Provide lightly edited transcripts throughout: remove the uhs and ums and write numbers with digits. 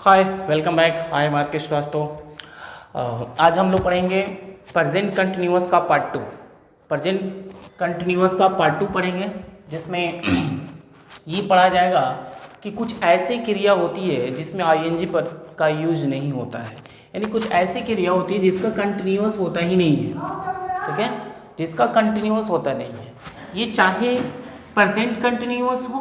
Hi, welcome back. I am R K. Srivastava. आज हम लोग पढ़ेंगे प्रेजेंट कंटिन्यूअस का पार्ट 2। प्रेजेंट कंटिन्यूअस का पार्ट 2 पढ़ेंगे, जिसमें ये पढ़ा जाएगा कि कुछ ऐसी क्रिया होती है जिसमें आईएनजी पर का यूज नहीं होता है, यानी कुछ ऐसी क्रिया होती है जिसका कंटिन्यूअस होता ही नहीं है। ठीक है, जिसका कंटिन्यूअस होता नहीं है। ये चाहे प्रेजेंट कंटिन्यूअस हो,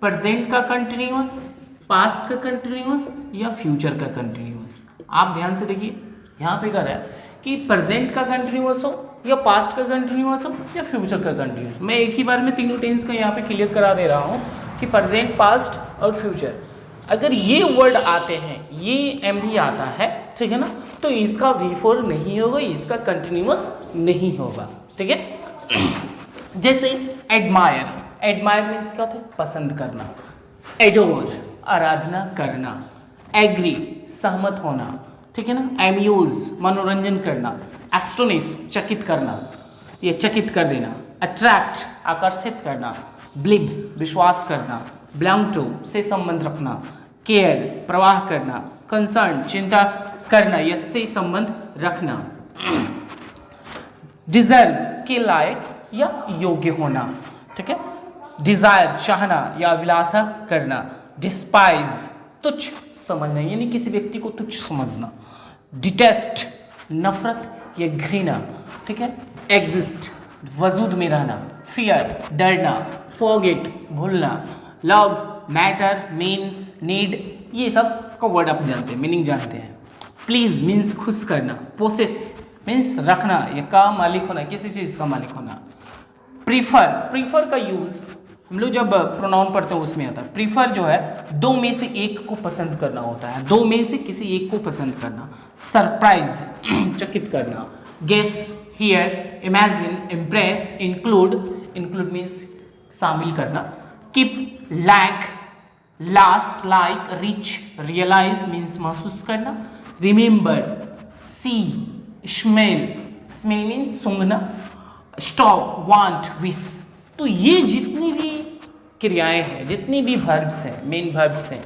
प्रेजेंट का कंटिन्यूअस, पास्ट का कंटिन्यूअस या फ्यूचर का कंटिन्यूअस। आप ध्यान से देखिए, यहाँ पे कर रहा है कि प्रेजेंट का कंटिन्यूअस हो या पास्ट का कंटिन्यूअस हो या फ्यूचर का कंटिन्यूअस। मैं एक ही बार में तीनों टेंस का यहाँ पे क्लियर करा दे रहा हूँ कि प्रेजेंट, पास्ट और फ्यूचर। अगर ये वर्ड आते हैं, ये एम भी आता है, ठीक है ना, तो इसका V4 नहीं होगा, इसका कंटिन्यूअस नहीं होगा। ठीक है, जैसे एडमायर। एडमायर मीन्स क्या होता है? पसंद करना। एडोर, आराधना करना। एग्री, सहमत होना। ठीक है ना। एम्यूज, मनोरंजन करना। एस्टोनिश, चकित करना, ये चकित कर देना। अट्रैक्ट, आकर्षित करना। बिलीव, विश्वास करना। बिलोंग टू, से संबंध रखना। केयर, प्रवाह करना। कंसर्न, चिंता करना या से संबंध रखना। डिजर्व, के लायक या योग्य होना। ठीक है। डिजायर, चाहना या अभिलाषा करना। डिस्पाइज, तुच्छ समझना, यानी किसी व्यक्ति को तुच्छ समझना। डिटेस्ट, नफरत या घृणा। ठीक है। एग्जिस्ट, वजूद में रहना। फियर, डरना। फॉरगेट, भूलना। लव, मैटर, मीन, नीड, ये सब का वर्ड आप जानते हैं, मीनिंग जानते हैं। प्लीज मीन्स खुश करना। पोसेस मीन्स रखना या का मालिक होना, किसी चीज का मालिक होना। प्रीफर, प्रीफर का यूज हम लोग जब प्रोनाउन पढ़ते हैं उसमें आता है। प्रीफर जो है दो में से एक को पसंद करना होता है, दो में से किसी एक को पसंद करना। सरप्राइज, चकित करना। Guess, hear, imagine, impress, include, include means शामिल करना। Keep, lack, last, like, rich, realise means महसूस करना। Remember, see, smell, smell means सूंघना। Stop, want, wish. तो ये जितनी भी क्रियाएं हैं, जितनी भी वर्ब्स हैं, मेन वर्ब्स हैं,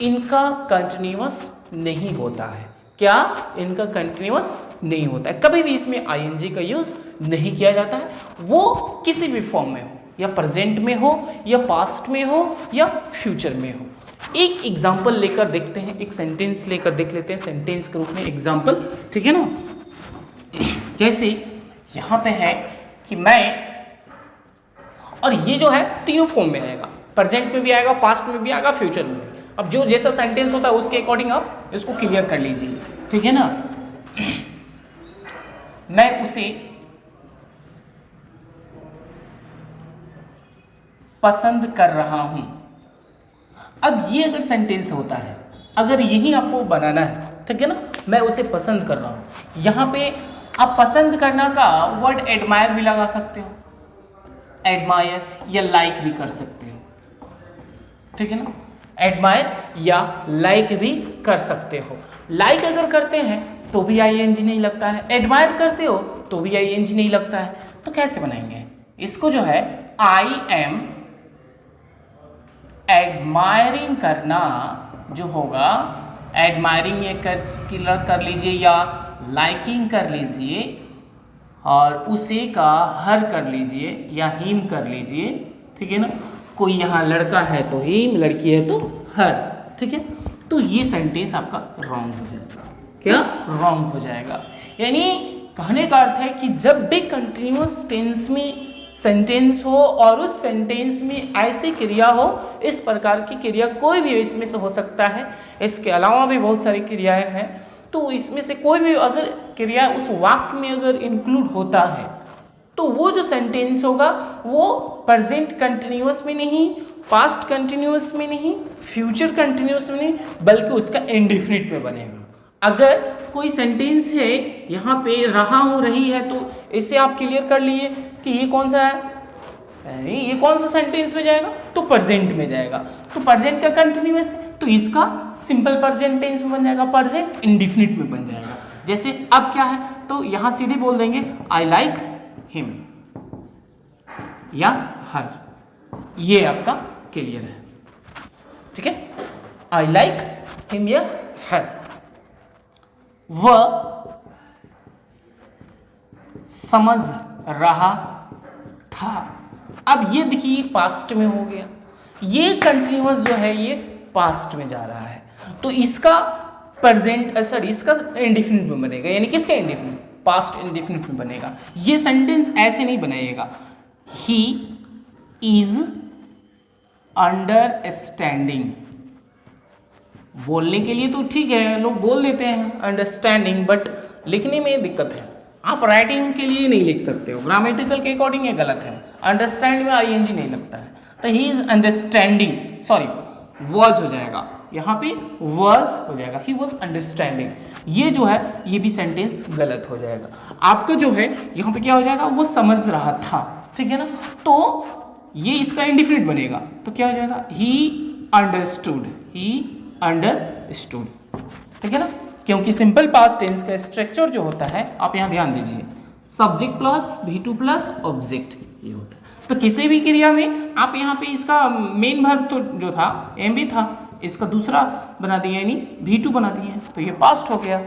इनका कंटिन्यूअस नहीं होता है। क्या? इनका कंटिन्यूअस नहीं होता है। कभी भी इसमें आईएनजी का यूज नहीं किया जाता है, वो किसी भी फॉर्म में हो, या प्रेजेंट में हो, या पास्ट में हो, या फ्यूचर में हो। एक एग्जाम्पल लेकर देखते हैं, एक सेंटेंस लेकर देख लेते हैं, सेंटेंस के रूप में एग्जाम्पल। ठीक है ना। जैसे यहां पे है कि मैं, और ये जो है तीनों फॉर्म में आएगा, प्रेजेंट में भी आएगा, पास्ट में भी आएगा, फ्यूचर में भी। अब जो जैसा सेंटेंस होता है उसके अकॉर्डिंग आप इसको क्लियर कर लीजिए। ठीक है ना। मैं उसे पसंद कर रहा हूं। अब ये अगर सेंटेंस होता है, अगर यही आपको बनाना है, ठीक है ना, मैं उसे पसंद कर रहा हूं, यहां पे आप पसंद करना का वर्ड एडमायर भी लगा सकते हो, एडमायर, या लाइक भी कर सकते हो। ठीक है ना। एडमायर या लाइक भी कर सकते हो। लाइक अगर करते हैं तो भी आईएनजी नहीं लगता है, एडमायर करते हो तो भी आईएनजी नहीं लगता है। तो कैसे बनाएंगे इसको? जो है आई एम एडमायरिंग करना जो होगा, एडमायरिंग ये कर लीजिए या लाइकिंग कर लीजिए, और उसे का हर कर लीजिए या हिम कर लीजिए। ठीक है ना। कोई यहाँ लड़का है तो हिम, लड़की है तो हर। ठीक है। तो ये सेंटेंस आपका रॉन्ग हो जाएगा। क्या? रॉन्ग हो जाएगा। यानी कहने का अर्थ है कि जब भी कंटिन्यूअस टेंस में सेंटेंस हो और उस सेंटेंस में ऐसी क्रिया हो, इस प्रकार की क्रिया कोई भी इसमें से हो सकता है, इसके अलावा भी बहुत सारी क्रियाएं हैं, तो इसमें से कोई भी अगर क्रिया उस वाक्य में अगर इंक्लूड होता है, तो वो जो सेंटेंस होगा वो प्रेजेंट कंटिन्यूअस में नहीं, पास्ट कंटिन्यूअस में नहीं, फ्यूचर कंटिन्यूअस में नहीं, बल्कि उसका इंडेफिनिट में बनेगा। अगर कोई सेंटेंस है यहाँ पे रहा हो, रही है, तो इसे आप क्लियर कर लिए कि ये कौन सा है, ये कौन सा सेंटेंस में जाएगा, तो प्रेजेंट में जाएगा। तो प्रेजेंट का कंटिन्यूअस, तो इसका सिंपल प्रेजेंट टेंस में बन जाएगा, प्रेजेंट इंडेफिनिट में बन जाएगा। जैसे अब क्या है, तो यहां सीधे बोल देंगे आई लाइक हिम या हर, ये आपका क्लियर है। ठीक है। आई लाइक हिम या है, वह समझ रहा था। अब ये देखिए पास्ट में हो गया, ये कंटिन्यूअस जो है ये पास्ट में जा रहा है, तो इसका प्रेजेंट सॉरी इसका इंडेफिनिट में बनेगा, यानी किसका इंडेफिनिट, पास्ट इंडेफिनिट में बनेगा। ये सेंटेंस ऐसे नहीं बनाइएगा, ही इज अंडरस्टैंडिंग। बोलने के लिए तो ठीक है, लोग बोल देते हैं अंडरस्टैंडिंग, बट लिखने में दिक्कत है। आप राइटिंग के लिए नहीं लिख सकते हो, ग्रामेटिकल के अकॉर्डिंग ये गलत है। अंडरस्टैंड में आईएनजी नहीं लगता है, तो he is understanding, sorry was हो जाएगा, यहाँ पे वॉज हो जाएगा, ही वॉज अंडरस्टैंडिंग। ये जो है ये भी सेंटेंस गलत हो जाएगा। आपका जो है यहाँ पे क्या हो जाएगा, वो समझ रहा था, ठीक है ना, तो ये इसका इंडिफिनिट बनेगा, तो क्या हो जाएगा, ही अंडरस्टूड, ही अंडरस्टूड, ठीक है ना, क्योंकि सिंपल पास्ट टेंस का स्ट्रक्चर जो होता है, आप यहाँ ध्यान दीजिए, subject plus V2 plus object ये होता है। तो किसी भी क्रिया में आप यहाँ पे इसका मेन वर्ब तो जो था एम भी था, इसका दूसरा बना दिए यानी V2 बना दिए, तो ये पास्ट हो गया,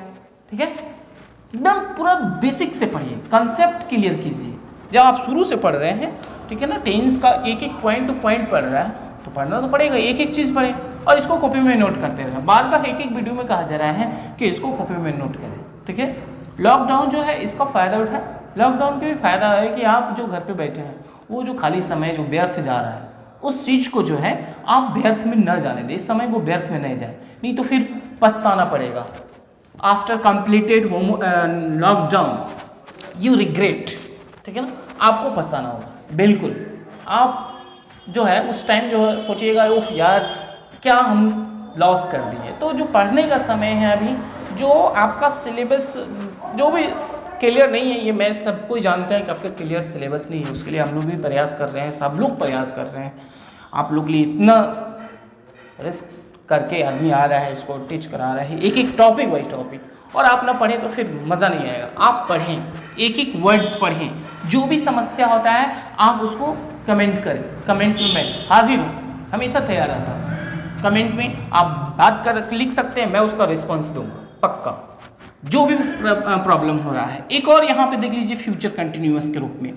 ठीक है। एकदम पूरा बेसिक से पढ़िए, कंसेप्ट क्लियर कीजिए। जब आप शुरू से पढ़ रहे हैं, ठीक है ना, टेंस का एक एक पॉइंट टू पॉइंट पढ़ रहा है, तो पढ़ना तो पड़ेगा, एक एक चीज़ पढ़े और इसको कॉपी में नोट करते रहे। बार बार एक एक वीडियो में कहा जा रहा है कि इसको कॉपी में नोट करें, ठीक है। लॉकडाउन जो है इसका फ़ायदा उठाए, लॉकडाउन का भी फायदा है कि आप जो घर पे बैठे हैं, वो जो खाली समय जो व्यर्थ जा रहा है, उस चीज़ को जो है आप व्यर्थ में न जाने दें, इस समय को व्यर्थ में नहीं जाए, नहीं तो फिर पछताना पड़ेगा। After completed home lockdown you regret, ठीक है ना, आपको पछताना होगा बिल्कुल। आप जो है उस टाइम जो है सोचिएगा, ओह यार क्या हम लॉस कर दिए। तो जो पढ़ने का समय है अभी, जो आपका सिलेबस जो भी क्लियर नहीं है, ये मैं सबको जानते हैं कि आपका क्लियर सिलेबस नहीं है, उसके लिए हम लोग भी प्रयास कर रहे हैं, सब लोग प्रयास कर रहे हैं। आप लोग के लिए इतना रिस्क करके आदमी आ रहा है, इसको टीच करा रहा है, एक एक टॉपिक वाइज टॉपिक, और आप ना पढ़ें तो फिर मज़ा नहीं आएगा। आप पढ़ें, एक एक वर्ड्स पढ़ें, जो भी समस्या होता है आप उसको कमेंट करें, कमेंट में मैं हाजिर हूँ, हमेशा तैयार रहता हूँ। कमेंट में आप बात कर लिख सकते हैं, मैं उसका रिस्पॉन्स दूंगा पक्का, जो भी प्रॉब्लम हो रहा है। एक और यहाँ पे देख लीजिए फ्यूचर कंटिन्यूअस के रूप में,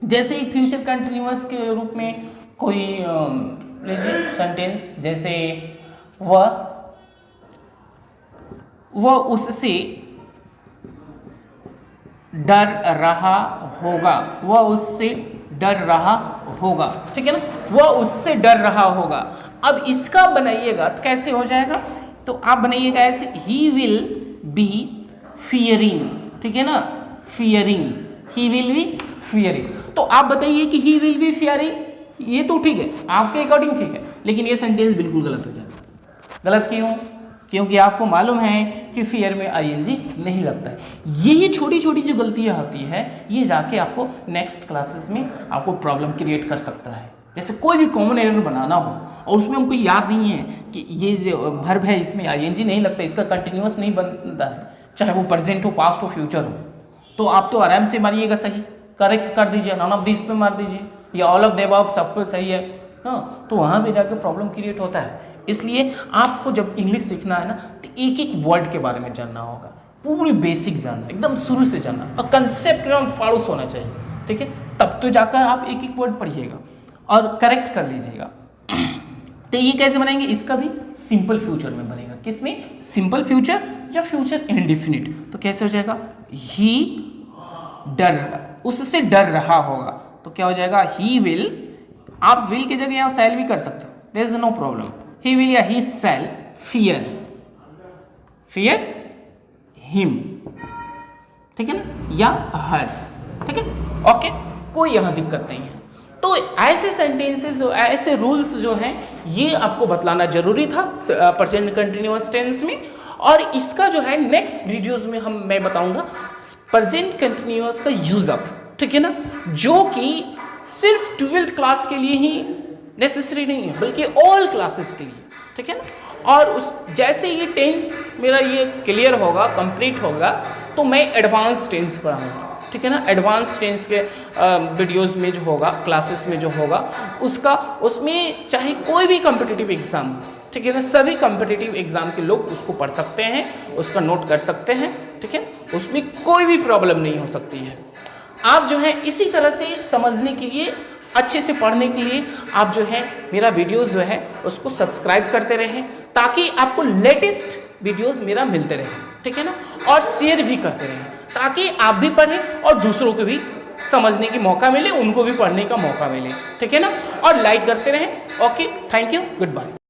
जैसे ही फ्यूचर कंटिन्यूअस के रूप में कोई लीजिए सेंटेंस, जैसे वह उससे डर रहा होगा, वह उससे डर रहा होगा, ठीक है ना, वह उससे डर रहा होगा। अब इसका बनाइएगा तो कैसे हो जाएगा, तो आप बनाइएगा ऐसे, ही विल बी फियरिंग, ठीक है ना, fearing, he will be fearing. तो आप बताइए कि ही विल बी फियरिंग, ये तो ठीक है, आपके अकॉर्डिंग ठीक है, लेकिन ये सेंटेंस बिल्कुल गलत हो जाएगा। गलत क्यों? क्योंकि आपको मालूम है कि फियर में आईएनजी नहीं लगता है। यही छोटी छोटी जो गलतियां होती है, ये जाके आपको नेक्स्ट क्लासेस में आपको प्रॉब्लम क्रिएट कर सकता है। जैसे कोई भी कॉमन एरर बनाना हो और उसमें हमको याद नहीं है कि ये जो वर्ब है इसमें आईएनजी नहीं लगता, इसका कंटिन्यूअस नहीं बनता है, चाहे वो प्रेजेंट हो, पास्ट हो, फ्यूचर हो, तो आप तो आराम से मारिएगा सही, करेक्ट कर दीजिए, नॉन ऑफ दिस पे मार दीजिए, या ऑल ऑफ द अबव सब पे सही है ना, तो वहाँ पे जाकर प्रॉब्लम क्रिएट होता है। इसलिए आपको जब इंग्लिश सीखना है ना, तो एक एक वर्ड के बारे में जानना होगा, पूरी बेसिक जानना, एकदम शुरू से जानना, और कंसेप्ट एकदम फाड़ूस होना चाहिए, ठीक है, तब तो जाकर आप एक एक वर्ड पढ़िएगा और करेक्ट कर लीजिएगा। तो ये कैसे बनाएंगे, इसका भी सिंपल फ्यूचर में बनेगा, किसमें, सिंपल फ्यूचर या फ्यूचर इंडेफिनिट। तो कैसे हो जाएगा, ही डर, उससे डर रहा होगा, तो क्या हो जाएगा, ही विल, आप विल की जगह यहाँ सेल भी कर सकते हो, there is no problem, he will या he shall fear, fear him, ठीक है ना, या हर, ठीक है, ओके, कोई यहाँ दिक्कत नहीं है। तो ऐसे सेंटेंसेस, ऐसे रूल्स जो हैं, ये आपको बतलाना जरूरी था प्रेजेंट कंटिन्यूअस टेंस में। और इसका जो है नेक्स्ट वीडियोस में मैं बताऊंगा प्रेजेंट कंटिन्यूअस का यूज अप, ठीक है ना, जो कि सिर्फ 12th क्लास के लिए ही नेसेसरी नहीं है, बल्कि ऑल क्लासेस के लिए, ठीक है ना। और उस जैसे ये टेंस मेरा ये क्लियर होगा, कंप्लीट होगा, तो मैं एडवांस टेंस पढ़ाऊंगा, ठीक है ना। एडवांस टेंस के वीडियोस में जो होगा, क्लासेस में जो होगा, उसका उसमें चाहे कोई भी कॉम्पिटिटिव एग्जाम, ठीक है ना। सभी कॉम्पिटिटिव एग्जाम के लोग उसको पढ़ सकते हैं, उसका नोट कर सकते हैं, ठीक है, उसमें कोई भी प्रॉब्लम नहीं हो सकती है। आप जो है इसी तरह से समझने के लिए, अच्छे से पढ़ने के लिए आप जो है मेरा वीडियोस जो है उसको सब्सक्राइब करते रहें, ताकि आपको लेटेस्ट वीडियोस मेरा मिलते रहे, ठीक है ना। और शेयर भी करते रहें, ताकि आप भी पढ़ें और दूसरों को भी समझने की मौका मिले, उनको भी पढ़ने का मौका मिले, ठीक है ना। और लाइक करते रहें। Okay, thank you, good bye.